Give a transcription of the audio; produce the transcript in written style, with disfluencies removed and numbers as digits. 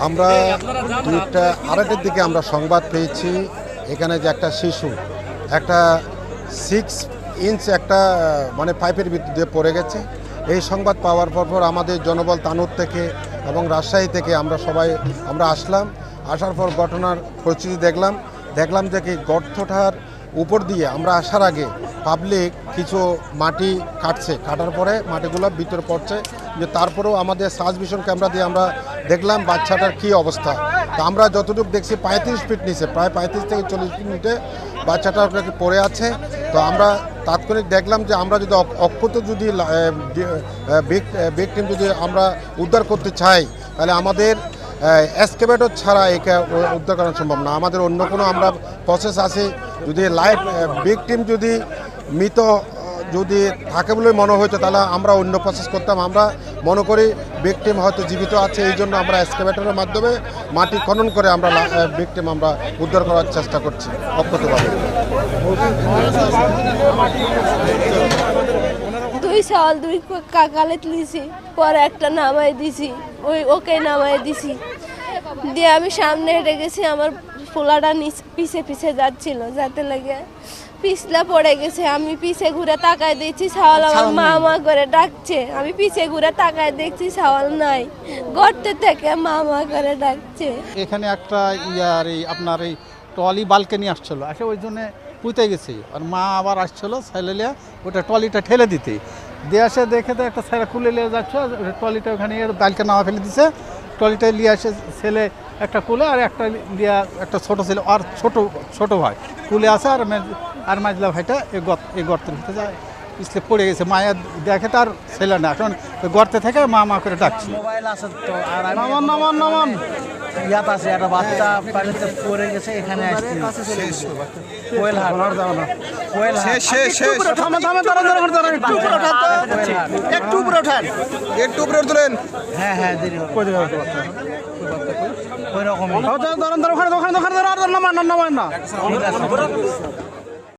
আমরা আড়াইটের দিকে আমরা সংবাদ পেয়েছি এখানে যে একটা শিশু একটা 6 ইঞ্চ একটা মানে পাইপের ভিতরে পড়ে গেছে। এই সংবাদ পাওয়ার পর আমাদের জনবল তানুর থেকে এবং রাজশাহী থেকে আমরা আসলাম। আসার পর ঘটনার পরিস্থিতি দেখলাম যে কি গর্তটার উপর দিয়ে আমরা আসার আগে পাবলিক কিছু মাটি কাটার পরে মাটিগুলো ভিতরে পড়ছে, যে তারপরেও আমাদের সার্চ ভিশন ক্যামেরা দিয়ে আমরা দেখলাম বাচ্চাটার কি অবস্থা। তো আমরা যতটুকু দেখছি 35 ফিট নিচে, প্রায় 35 থেকে 40 ফিট নিচে বাচ্চাটা পড়ে আছে। তো আমরা তাৎক্ষণিক দেখলাম যে আমরা যদি অক্ষত যদি ভিকটিম যদি আমরা উদ্ধার করতে চাই তাহলে আমাদের এক্সকেভেটর ছাড়া একে উদ্ধার করা সম্ভব না। আমাদের অন্য কোনো আমরা প্রসেস আছে, যদি লাইফ ভিকটিম যদি মৃত যদি থাকে বলে মনে হতো তাহলে আমরা অন্য প্রসেস করতাম। আমরা মনে করি ভিকটিম হয়তো জীবিত আছে, এই জন্য আমরা এক্সকেভেটরের মাধ্যমে মাটি খনন করে আমরা ভিকটিম আমরা উদ্ধার করার চেষ্টা করছি অক্ষতভাবে। 2 সাল 2 কাকালে তুলিছি, পরে একটা নামাই দিছি, ওকে নামাই দিছি দিয়ে আমি সামনে হেঁটে গেছি। আমার পোলাটা পিছে যাচ্ছিল, যাতে লাগে পিছলা পড়ে গেছে। আমি পিছে ঘুরে তাকায় দেখছি সাওয়াল আমার মা করে ডাকছে। আমি পিছে ঘুরে তাকায় দেখছি সাওয়াল নাই, গর্তে থেকে মা করে ডাকছে। এখানে একটা আপনার এই ট্রলি বালকানি আসছিল, আসে ওই জন্য পুঁতে গেছে। আর মা আবার আসছিল সাইলেলিয়া ওটা ট্রলিটা ঠেলে দিতে দিয়ে আসে, দেখে তো একটা সাইরা খুলে নিয়ে যাচ্ছে, ট্রলিটা ওখানে বালকা নামা ফেলে দিছে। ট্রলিটা নিয়ে আসে ছেলে একটা কুলে আর একটা লিয়া একটা ছোট ছেলে আর ছোট ভাই কুলে আছে, আর মাঝলা ভাইটা এই গর্তের ভিতরে যায় পিছলে পড়ে গেছে। মায়া দেখে তার ছেলে না, এখন গর্তে থেকে মা করে ডাকছে। মোবাইল আছে তো, আর নামান ইয়াত আছে একটা বাচ্চা পানিতে পড়ে গেছে, এখানে আসছে একটু উপরে তোলেন। হ্যাঁ দেরি ওই রকম নামান না।